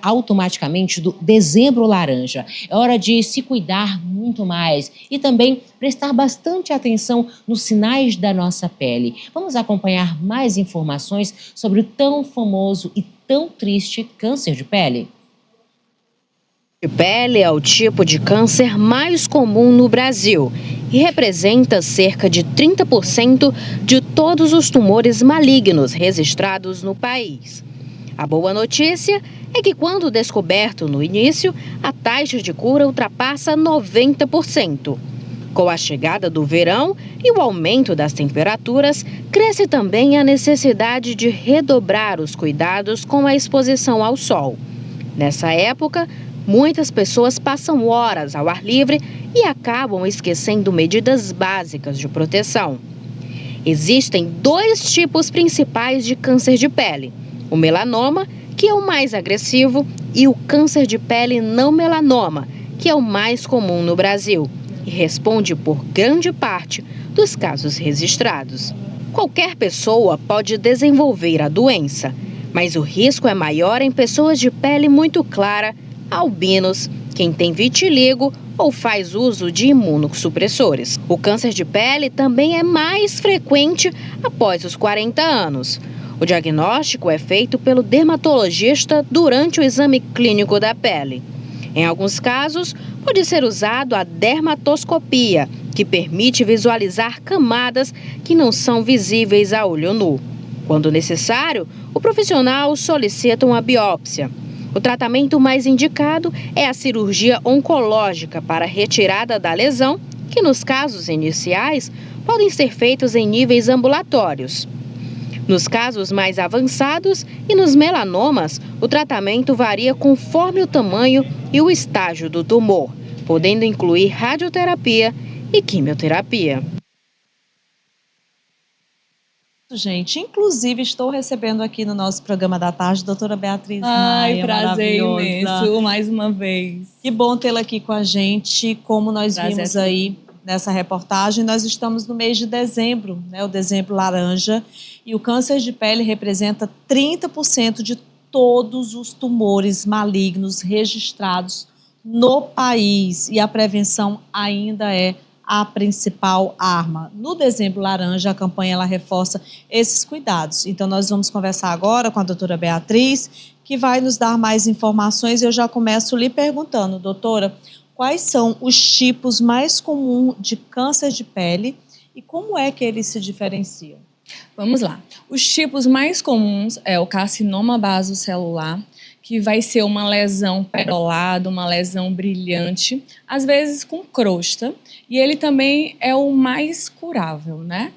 automaticamente do Dezembro Laranja. É hora de se cuidar muito mais e também prestar bastante atenção nos sinais da nossa pele. Vamos acompanhar mais informações sobre o tão famoso e tão triste câncer de pele? De pele é o tipo de câncer mais comum no Brasil e representa cerca de 30% de todos os tumores malignos registrados no país. A boa notícia é que, quando descoberto no início, a taxa de cura ultrapassa 90%. Com a chegada do verão e o aumento das temperaturas, cresce também a necessidade de redobrar os cuidados com a exposição ao sol. Nessa época, muitas pessoas passam horas ao ar livre e acabam esquecendo medidas básicas de proteção. Existem dois tipos principais de câncer de pele: o melanoma, que é o mais agressivo, e o câncer de pele não melanoma, que é o mais comum no Brasil e responde por grande parte dos casos registrados. Qualquer pessoa pode desenvolver a doença, mas o risco é maior em pessoas de pele muito clara, albinos, quem tem vitiligo ou faz uso de imunossupressores. O câncer de pele também é mais frequente após os 40 anos. O diagnóstico é feito pelo dermatologista durante o exame clínico da pele. Em alguns casos, pode ser usado a dermatoscopia, que permite visualizar camadas que não são visíveis a olho nu. Quando necessário, o profissional solicita uma biópsia. O tratamento mais indicado é a cirurgia oncológica para a retirada da lesão, que nos casos iniciais podem ser feitos em níveis ambulatórios. Nos casos mais avançados e nos melanomas, o tratamento varia conforme o tamanho e o estágio do tumor, podendo incluir radioterapia e quimioterapia. Gente, inclusive estou recebendo aqui no nosso programa da tarde a doutora Beatriz Maia, prazer imenso, mais uma vez. Que bom tê-la aqui com a gente. Como nós Prazer vimos aí nessa reportagem, nós estamos no mês de dezembro, né, o Dezembro Laranja, e o câncer de pele representa 30% de todos os tumores malignos registrados no país, e a prevenção ainda é a principal arma. No Dezembro Laranja, a campanha ela reforça esses cuidados. Então, nós vamos conversar agora com a doutora Beatriz, que vai nos dar mais informações. Eu já começo lhe perguntando, doutora, quais são os tipos mais comuns de câncer de pele e como é que eles se diferenciam? Vamos lá. Os tipos mais comuns é o carcinoma basocelular, que vai ser uma lesão perolada, uma lesão brilhante, às vezes com crosta, e ele também é o mais curável, né?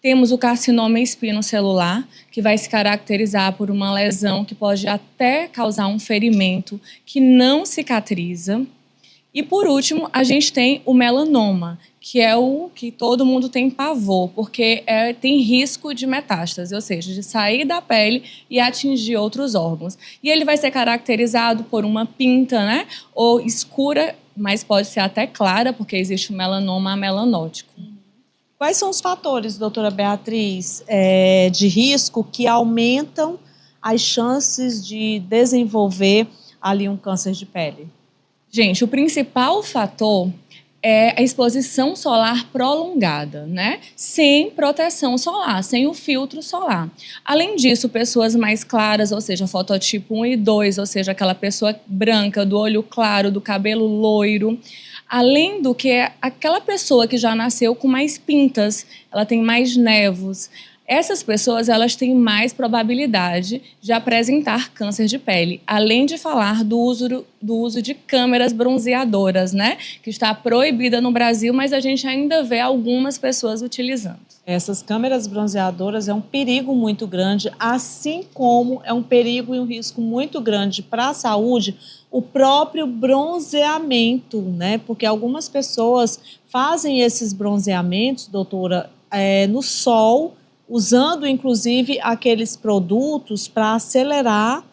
Temos o carcinoma espinocelular, que vai se caracterizar por uma lesão que pode até causar um ferimento que não cicatriza. E por último, a gente tem o melanoma, que é o que todo mundo tem pavor, porque tem risco de metástase, ou seja, de sair da pele e atingir outros órgãos. E ele vai ser caracterizado por uma pinta, né, ou escura, mas pode ser até clara, porque existe o melanoma amelanótico. Quais são os fatores, doutora Beatriz, de risco que aumentam as chances de desenvolver ali um câncer de pele? Gente, o principal fator é a exposição solar prolongada, né? Sem proteção solar, sem o filtro solar. Além disso, pessoas mais claras, ou seja, fototipo 1 e 2, ou seja, aquela pessoa branca, do olho claro, do cabelo loiro. Além do que aquela pessoa que já nasceu com mais pintas, ela tem mais nevos. Essas pessoas, elas têm mais probabilidade de apresentar câncer de pele, além de falar do uso de câmeras bronzeadoras, né? Que está proibida no Brasil, mas a gente ainda vê algumas pessoas utilizando. Essas câmeras bronzeadoras é um perigo muito grande, assim como é um perigo e um risco muito grande para a saúde o próprio bronzeamento, né? Porque algumas pessoas fazem esses bronzeamentos, doutora, no sol, usando inclusive aqueles produtos para acelerar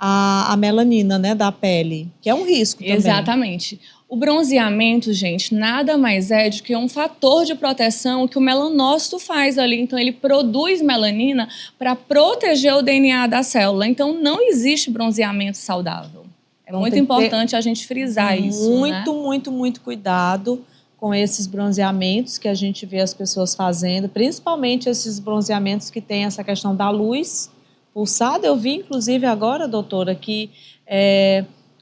a melanina, né, da pele, que é um risco também. Exatamente. O bronzeamento, gente, nada mais é do que um fator de proteção que o melanócito faz ali. Então, ele produz melanina para proteger o DNA da célula. Então, não existe bronzeamento saudável. É muito importante a gente frisar isso, né? Muito cuidado com esses bronzeamentos que a gente vê as pessoas fazendo, principalmente esses bronzeamentos que tem essa questão da luz pulsada. Eu vi, inclusive, agora, doutora, que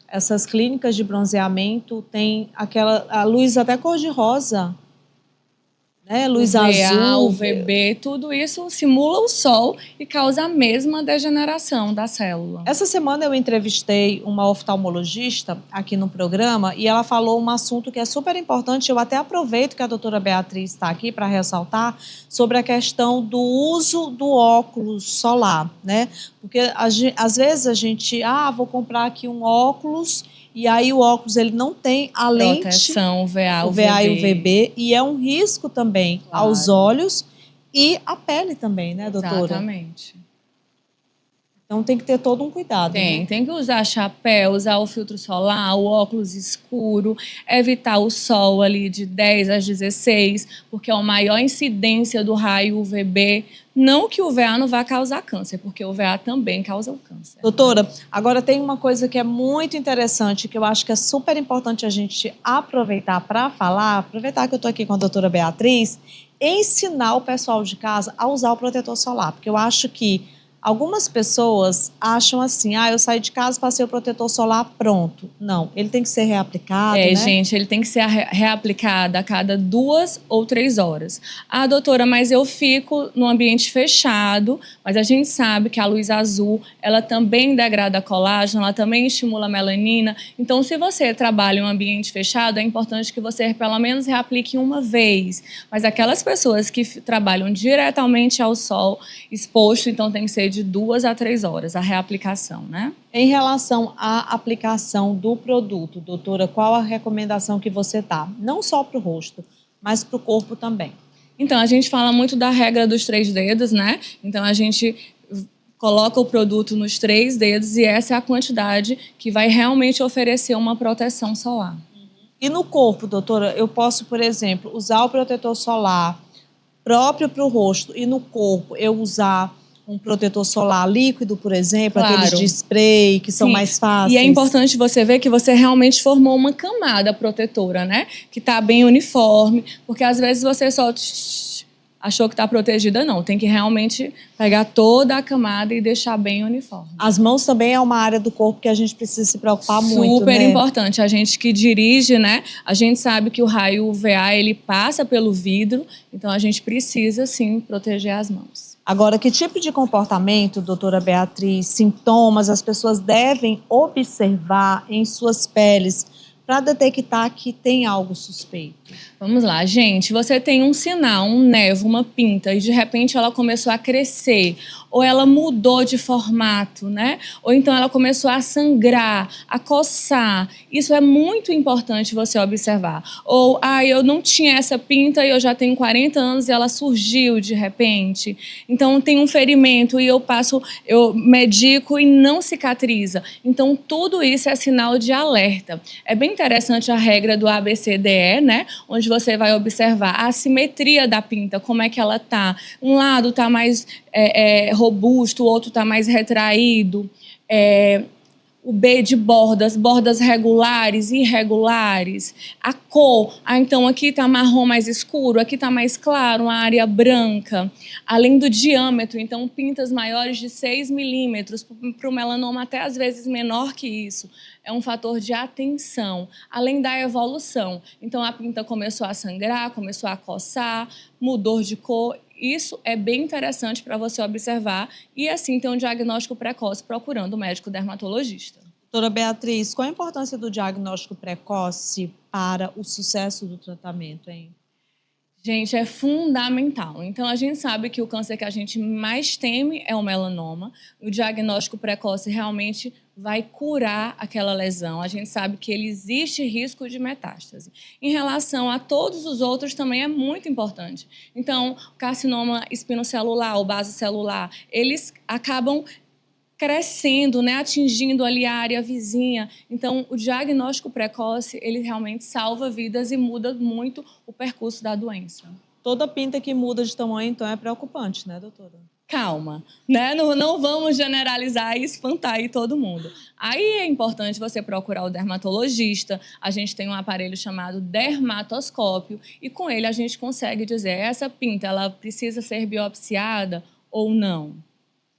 essas clínicas de bronzeamento têm a luz até cor-de-rosa, né? Luz azul. UVB, tudo isso simula o sol e causa a mesma degeneração da célula. Essa semana eu entrevistei uma oftalmologista aqui no programa e ela falou um assunto que é super importante. Eu até aproveito que a doutora Beatriz está aqui para ressaltar sobre a questão do uso do óculos solar, né? Porque às vezes a gente, vou comprar aqui um óculos e aí o óculos ele não tem a lente, proteção UVA, UVA e UVB, e é um risco também aos olhos e à pele também, né, doutora? Exatamente. Então tem que ter todo um cuidado. Tem né? que usar chapéu, usar o filtro solar, o óculos escuro, evitar o sol ali de 10 às 16, porque é a maior incidência do raio UVB. Não que o UVA não vá causar câncer, porque o UVA também causa o câncer. Doutora, agora tem uma coisa que é muito interessante, que eu acho que é super importante a gente aproveitar para falar, aproveitar que eu estou aqui com a doutora Beatriz, ensinar o pessoal de casa a usar o protetor solar, porque eu acho que algumas pessoas acham assim, eu saí de casa, passei o protetor solar, pronto. Não, ele tem que ser reaplicado, né? Gente, ele tem que ser reaplicado a cada 2 ou 3 horas. Doutora, mas eu fico no ambiente fechado, mas a gente sabe que a luz azul, ela também degrada colágeno, ela também estimula a melanina. Então, se você trabalha em um ambiente fechado, é importante que você pelo menos reaplique uma vez. Mas aquelas pessoas que trabalham diretamente ao sol exposto, então tem que ser de 2 a 3 horas a reaplicação, né? Em relação à aplicação do produto, doutora, qual a recomendação que você dá? Não só para o rosto, mas para o corpo também. Então, a gente fala muito da regra dos 3 dedos, né? Então, a gente coloca o produto nos 3 dedos e essa é a quantidade que vai realmente oferecer uma proteção solar. E no corpo, doutora, eu posso, por exemplo, usar o protetor solar próprio para o rosto e no corpo eu usar um protetor solar líquido, por exemplo, aqueles de spray, que são mais fáceis. E é importante você ver que você realmente formou uma camada protetora, né? Que está bem uniforme, porque às vezes você só achou que está protegida, não. Tem que realmente pegar toda a camada e deixar bem uniforme. As mãos também é uma área do corpo que a gente precisa se preocupar muito, Super importante. A gente que dirige, né? A gente sabe que o raio UVA, ele passa pelo vidro, então a gente precisa, sim, proteger as mãos. Agora, que tipo de comportamento, doutora Beatriz, sintomas as pessoas devem observar em suas peles para detectar que tem algo suspeito? Vamos lá, gente. Você tem um sinal, um névoa, uma pinta, e de repente ela começou a crescer, ou ela mudou de formato, né? Ou então ela começou a sangrar, a coçar. Isso é muito importante você observar. Ou, eu não tinha essa pinta e eu já tenho 40 anos e ela surgiu de repente. Então tem um ferimento e eu medico e não cicatriza. Então tudo isso é sinal de alerta. É bem interessante a regra do ABCDE, né? Onde você vai observar a assimetria da pinta, como é que ela tá. Um lado tá mais robusto, o outro tá mais retraído. O B de bordas regulares, irregulares. A cor, então aqui está marrom mais escuro, aqui está mais claro, uma área branca. Além do diâmetro, então pintas maiores de 6 milímetros, para o melanoma até às vezes menor que isso. É um fator de atenção, além da evolução. Então a pinta começou a sangrar, começou a coçar, mudou de cor. Isso é bem interessante para você observar e, assim, ter um diagnóstico precoce procurando o médico dermatologista. Doutora Beatriz, qual a importância do diagnóstico precoce para o sucesso do tratamento, hein? Gente, é fundamental. Então, a gente sabe que o câncer que a gente mais teme é o melanoma. O diagnóstico precoce realmente vai curar aquela lesão. A gente sabe que ele existe risco de metástase. Em relação a todos os outros, também é muito importante. Então, o carcinoma espinocelular, o basocelular, eles acabam crescendo, né, atingindo ali a área vizinha. Então, o diagnóstico precoce, ele realmente salva vidas e muda muito o percurso da doença. Toda pinta que muda de tamanho, então, é preocupante, né, doutora? Calma, né? Não vamos generalizar e espantar aí todo mundo. Aí é importante você procurar o dermatologista. A gente tem um aparelho chamado dermatoscópio e com ele a gente consegue dizer essa pinta, ela precisa ser biopsiada ou não.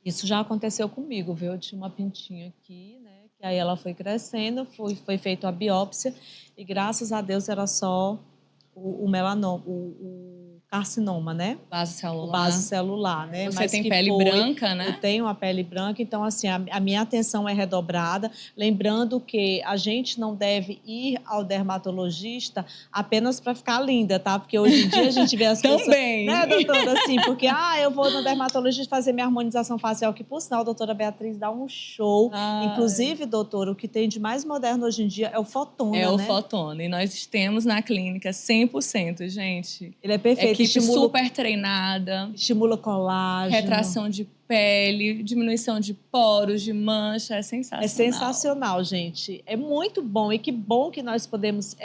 Isso já aconteceu comigo, viu? Eu tinha uma pintinha aqui, né? Que aí ela foi crescendo, foi feita a biópsia e graças a Deus era só o melanoma, o carcinoma, né? Base celular. O base celular, né? Você tem pele branca, né? Eu tenho a pele branca, então assim, a minha atenção é redobrada, lembrando que a gente não deve ir ao dermatologista apenas para ficar linda, tá? Porque hoje em dia a gente vê as pessoas... Também! Né, doutora? Assim, porque, eu vou no dermatologista fazer minha harmonização facial, que por sinal a doutora Beatriz dá um show. Inclusive, doutora, o que tem de mais moderno hoje em dia é o Fotona, né? É o Fotona, e nós temos na clínica 100%, gente. Ele é perfeito. Equipe super treinada. Estimula colágeno. Retração de pele, diminuição de poros, de mancha, é sensacional. É sensacional, gente. É muito bom. E que bom que nós podemos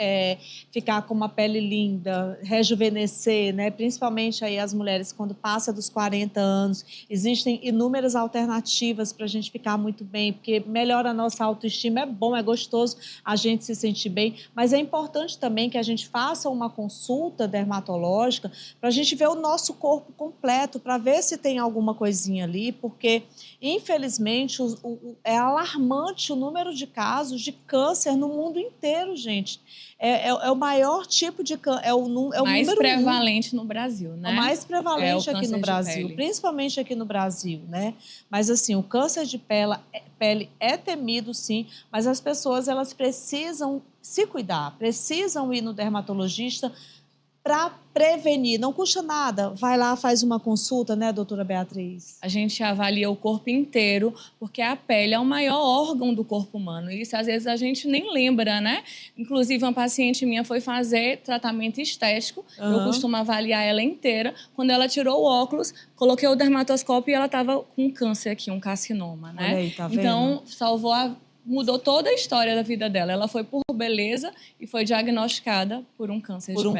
ficar com uma pele linda, rejuvenescer, né? Principalmente aí as mulheres quando passa dos 40 anos. Existem inúmeras alternativas para a gente ficar muito bem, porque melhora a nossa autoestima. É bom, é gostoso a gente se sentir bem, mas é importante também que a gente faça uma consulta dermatológica para a gente ver o nosso corpo completo, para ver se tem alguma coisinha ali, porque, infelizmente, é alarmante o número de casos de câncer no mundo inteiro, gente. É o maior tipo de câncer, é o mais número prevalente no Brasil, né? É o mais prevalente aqui no Brasil, pele. Principalmente aqui no Brasil, né? Mas, assim, o câncer de pele é temido, sim, mas as pessoas, elas precisam se cuidar, precisam ir no dermatologista para prevenir. Não custa nada. Vai lá, faz uma consulta, né, doutora Beatriz? A gente avalia o corpo inteiro, porque a pele é o maior órgão do corpo humano. E isso, às vezes, a gente nem lembra, né? Inclusive, uma paciente minha foi fazer tratamento estético. Eu costumo avaliar ela inteira. Quando ela tirou o óculos, coloquei o dermatoscópio e ela estava com câncer aqui, um carcinoma, né? Olha aí, tá vendo? Então, mudou toda a história da vida dela. Ela foi por beleza e foi diagnosticada por um câncer de pele.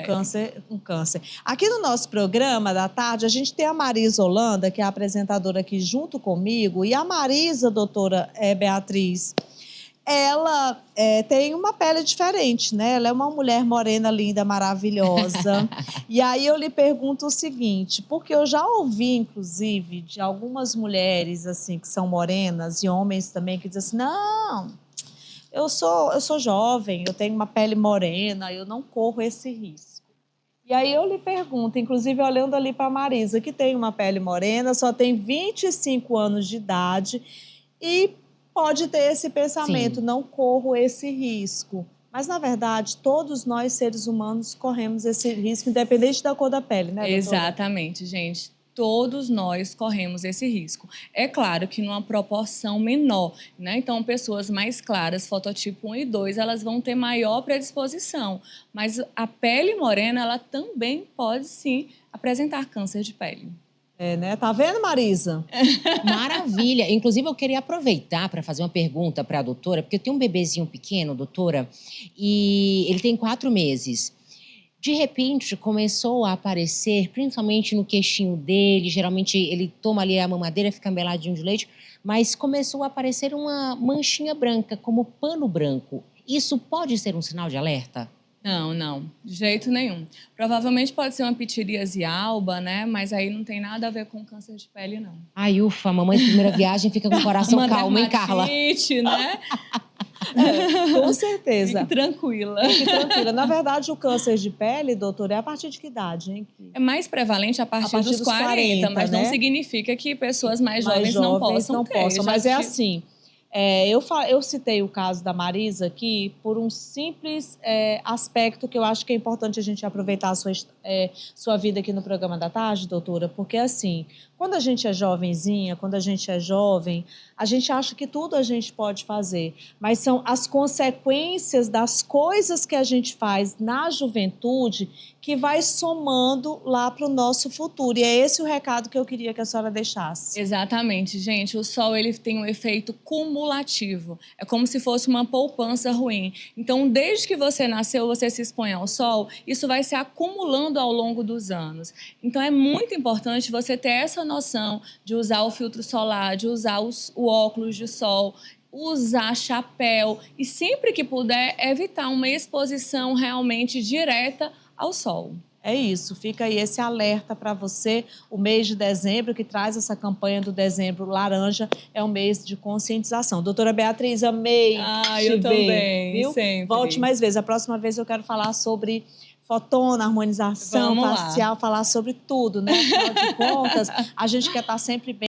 Um câncer. Aqui no nosso programa da tarde, a gente tem a Marisa Holanda, que é a apresentadora aqui junto comigo. E a Marisa, doutora Beatriz, ela tem uma pele diferente, né? Ela é uma mulher morena, linda, maravilhosa. E aí eu lhe pergunto o seguinte, porque eu já ouvi, inclusive, de algumas mulheres assim que são morenas e homens também que dizem assim, não, eu sou jovem, eu tenho uma pele morena, eu não corro esse risco. E aí eu lhe pergunto, inclusive olhando ali para a Marisa, que tem uma pele morena, só tem 25 anos de idade e pode ter esse pensamento, não corro esse risco. Mas, na verdade, todos nós, seres humanos, corremos esse risco, independente da cor da pele, né, doutora? Exatamente, gente. Todos nós corremos esse risco. É claro que numa proporção menor, né? Então, pessoas mais claras, fototipo 1 e 2, elas vão ter maior predisposição. Mas a pele morena, ela também pode, sim, apresentar câncer de pele. Né? Tá vendo, Marisa? Maravilha. Inclusive, eu queria aproveitar para fazer uma pergunta para a doutora, porque eu tenho um bebezinho pequeno, doutora, e ele tem 4 meses. De repente, começou a aparecer, principalmente no queixinho dele, geralmente ele toma ali a mamadeira, fica meladinho de leite, mas começou a aparecer uma manchinha branca, como pano branco. Isso pode ser um sinal de alerta? Não, de jeito nenhum. Provavelmente pode ser uma pitiríase alba, né? Mas aí não tem nada a ver com câncer de pele, não. Ai, ufa, mamãe de primeira viagem fica com o coração calmo, hein, Carla? Né? Com certeza. Fique tranquila. Fique tranquila. Na verdade, o câncer de pele, doutora, é a partir de que idade, hein? É mais prevalente a partir dos 40, mas né? Não significa que pessoas mais jovens não possam ter. Mas é assim... eu citei o caso da Marisa aqui por um simples aspecto que eu acho que é importante a gente aproveitar a sua vida aqui no programa da tarde, doutora, porque assim, Quando a gente é jovenzinha, quando a gente é jovem, a gente acha que tudo a gente pode fazer, mas são as consequências das coisas que a gente faz na juventude que vai somando lá para o nosso futuro. E é esse o recado que eu queria que a senhora deixasse. Exatamente, gente. O sol ele tem um efeito cumulativo. É como se fosse uma poupança ruim. Então, desde que você nasceu, você se expõe ao sol, isso vai se acumulando ao longo dos anos. Então, é muito importante você ter essa noção de usar o filtro solar, de usar o óculos de sol, usar chapéu e, sempre que puder, evitar uma exposição realmente direta ao sol. É isso, fica aí esse alerta para você. O mês de dezembro, que traz essa campanha do Dezembro Laranja, é um mês de conscientização. Doutora Beatriz, amei te eu ver, também, viu? sempre. Volte mais vezes. A próxima vez eu quero falar sobre fotona, harmonização Vamos lá. facial, falar sobre tudo, né? Afinal de contas, a gente quer estar sempre bem.